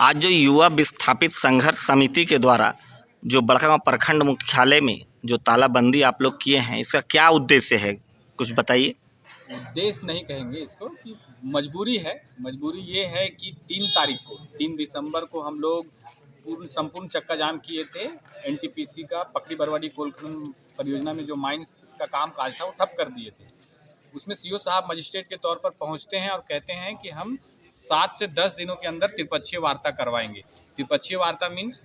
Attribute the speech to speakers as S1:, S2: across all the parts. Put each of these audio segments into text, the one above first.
S1: आज जो युवा विस्थापित संघर्ष समिति के द्वारा जो बड़कागांव प्रखंड मुख्यालय में जो तालाबंदी आप लोग किए हैं, इसका क्या उद्देश्य है, कुछ बताइए।
S2: उद्देश्य नहीं कहेंगे इसको कि मजबूरी है। मजबूरी ये है कि 3 दिसंबर को हम लोग संपूर्ण चक्का जाम किए थे। एनटीपीसी का पकड़ी बरवाडी कोल खनन परियोजना में जो माइंस का काम काज था वो ठप कर दिए थे। उसमें सीओ साहब मजिस्ट्रेट के तौर पर पहुंचते हैं और कहते हैं कि हम 7 से 10 दिनों के अंदर त्रिपक्षीय वार्ता करवाएंगे। त्रिपक्षीय वार्ता मीन्स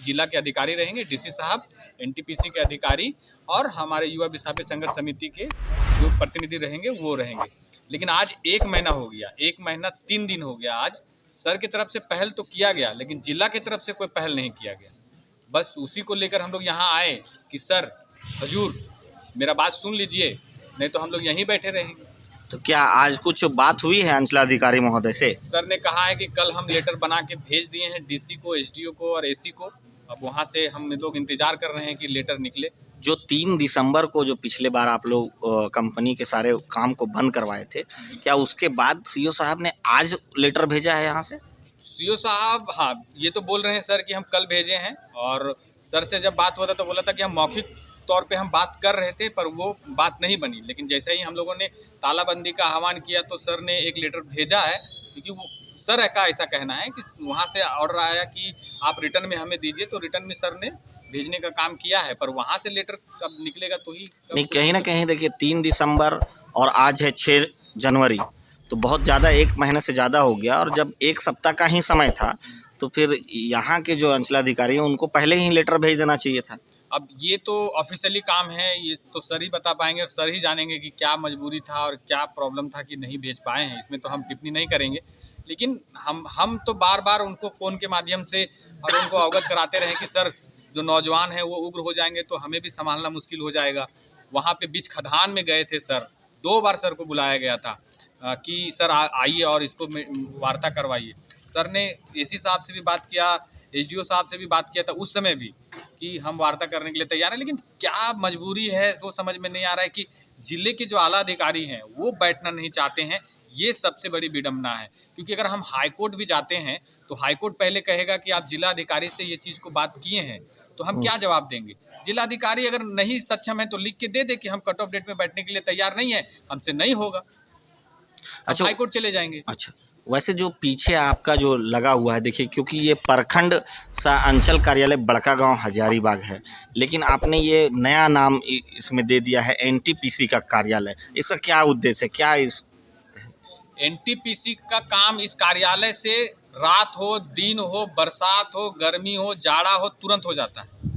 S2: जिला के अधिकारी रहेंगे, डीसी साहब, एनटीपीसी के अधिकारी और हमारे युवा विस्थापित संघर्ष समिति के जो प्रतिनिधि रहेंगे वो रहेंगे। लेकिन आज 1 महीना हो गया, 1 महीना 3 दिन हो गया। आज सर की तरफ से पहल तो किया गया लेकिन जिला की तरफ से कोई पहल नहीं किया गया। बस उसी को लेकर हम लोग यहाँ आए कि सर हजूर मेरा बात सुन लीजिए, नहीं तो हम लोग यहीं बैठे रहेंगे।
S1: तो क्या आज कुछ बात हुई है अंचलाधिकारी महोदय से?
S2: सर ने कहा है कि कल हम लेटर बना के भेज दिए हैं डीसी को, एसडीओ को और एसी को। अब वहाँ से हम लोग इंतजार कर रहे हैं कि लेटर निकले।
S1: जो 3 दिसंबर को जो पिछले बार आप लोग कंपनी के सारे काम को बंद करवाए थे, क्या उसके बाद सीओ साहब ने आज लेटर भेजा है यहाँ से?
S2: सीओ साहब हाँ ये तो बोल रहे हैं सर कि हम कल भेजे हैं, और सर से जब बात हुआ था तो बोला था कि हम मौखिक तौर पे हम बात कर रहे थे पर वो बात नहीं बनी। लेकिन जैसे ही हम लोगों ने तालाबंदी का आह्वान किया तो सर ने एक लेटर भेजा है, क्योंकि वो सर का ऐसा कहना है कि वहाँ से ऑर्डर आया कि आप रिटर्न में हमें दीजिए, तो रिटर्न में सर ने भेजने का काम किया है। पर वहाँ से लेटर कब निकलेगा तो ही
S1: नहीं, कहीं ना कहीं देखिए 3 दिसंबर और आज है 6 जनवरी, तो बहुत ज़्यादा 1 महीने से ज़्यादा हो गया। और जब 1 सप्ताह का ही समय था तो फिर यहाँ के जो अंचलाधिकारी हैं उनको पहले ही लेटर भेज देना चाहिए था।
S2: अब ये तो ऑफिशियली काम है, ये तो सर ही बता पाएंगे और सर ही जानेंगे कि क्या मजबूरी था और क्या प्रॉब्लम था कि नहीं भेज पाए हैं। इसमें तो हम टिप्पणी नहीं करेंगे। लेकिन हम तो बार बार उनको फ़ोन के माध्यम से और उनको अवगत कराते रहे कि सर जो नौजवान हैं वो उग्र हो जाएंगे तो हमें भी संभालना मुश्किल हो जाएगा। वहाँ पे बीच खदान में गए थे सर, 2 बार सर को बुलाया गया था कि सर आइए और इसको वार्ता करवाइए। सर ने एसी साहब से भी बात किया, एसडीओ साहब से भी बात किया था उस समय भी कि हम वार्ता करने के लिए तैयार हैं। लेकिन क्या मजबूरी है वो समझ में नहीं आ रहा है कि जिले के जो आला अधिकारी हैं वो बैठना नहीं चाहते हैं। ये सबसे बड़ी विडम्बना है, क्योंकि अगर हम हाईकोर्ट भी जाते हैं तो हाईकोर्ट पहले कहेगा कि आप जिला अधिकारी से ये चीज़ को बात किए हैं, तो हम क्या जवाब देंगे? जिला अधिकारी अगर नहीं सक्षम है तो लिख के दे दे कि हम कट ऑफ डेट में बैठने के लिए तैयार नहीं है, हमसे नहीं होगा। अच्छा, हाईकोर्ट चले जाएंगे।
S1: अच्छा, वैसे जो पीछे आपका जो लगा हुआ है, देखिए क्योंकि ये प्रखंड सा अंचल कार्यालय बड़कागांव हजारीबाग है, लेकिन आपने ये नया नाम इसमें दे दिया है एनटीपीसी का कार्यालय। इसका क्या उद्देश्य है? क्या इस
S2: एनटीपीसी का काम इस कार्यालय से रात हो, दिन हो, बरसात हो, गर्मी हो, जाड़ा हो, तुरंत हो जाता है।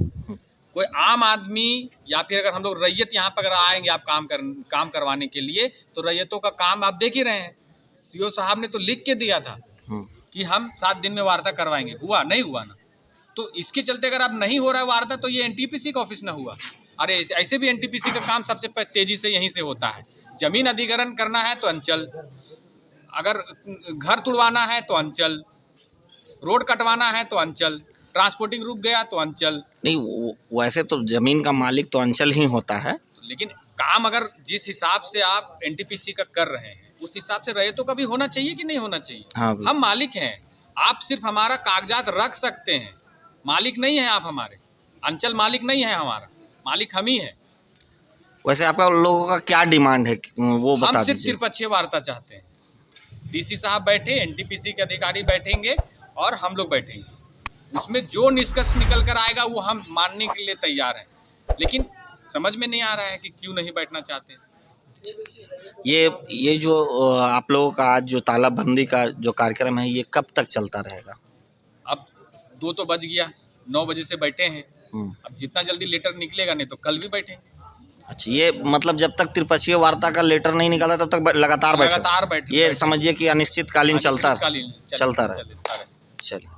S2: कोई आम आदमी या फिर अगर हम लोग रैयत यहाँ पर अगर आएंगे आप काम करवाने के लिए, तो रैयतों का काम आप देख ही रहे हैं। सीओ साहब ने तो लिख के दिया था कि हम 7 दिन में वार्ता करवाएंगे, हुआ नहीं हुआ ना। तो इसके चलते अगर अब नहीं हो रहा है वार्ता तो ये एनटीपीसी का ऑफिस ना हुआ। अरे ऐसे भी एनटीपीसी का काम सबसे तेजी से यहीं से होता है। जमीन अधिग्रहण करना है तो अंचल, अगर घर तुड़वाना है तो अंचल, रोड कटवाना है तो अंचल, ट्रांसपोर्टिंग रुक गया तो अंचल।
S1: नहीं, वैसे तो जमीन का मालिक तो अंचल ही होता है,
S2: लेकिन काम अगर जिस हिसाब से आप एनटीपीसी का कर रहे हैं उस हिसाब से रैयतों का भी होना चाहिए कि नहीं होना चाहिए?
S1: हाँ,
S2: हम मालिक हैं, आप सिर्फ हमारा कागजात रख सकते हैं, मालिक नहीं है आप हमारे। अंचल मालिक नहीं है हमारा, मालिक हम ही है।
S1: वैसे आपका लोगों का क्या डिमांड है वो बता दीजिए।
S2: हम सिर्फ त्रिपक्षीय वार्ता चाहते हैं। डीसी साहब बैठे, एनटीपीसी के अधिकारी बैठेंगे और हम लोग बैठेंगे। उसमें जो निष्कर्ष निकल कर आएगा वो हम मानने के लिए तैयार हैं। लेकिन समझ में नहीं आ रहा है कि क्यों नहीं बैठना चाहते।
S1: ये जो आप लोगों का आज जो तालाबंदी का जो कार्यक्रम है ये कब तक चलता रहेगा?
S2: अब 2 तो बज गया, 9 बजे से बैठे हैं। अब जितना जल्दी लेटर निकलेगा, नहीं तो कल भी बैठेंगे।
S1: अच्छा, ये मतलब जब तक त्रिपक्षीय वार्ता का लेटर नहीं निकला तब तक लगातार बैठे। ये समझिए कि अनिश्चितकालीन चलता रहे। चलिए।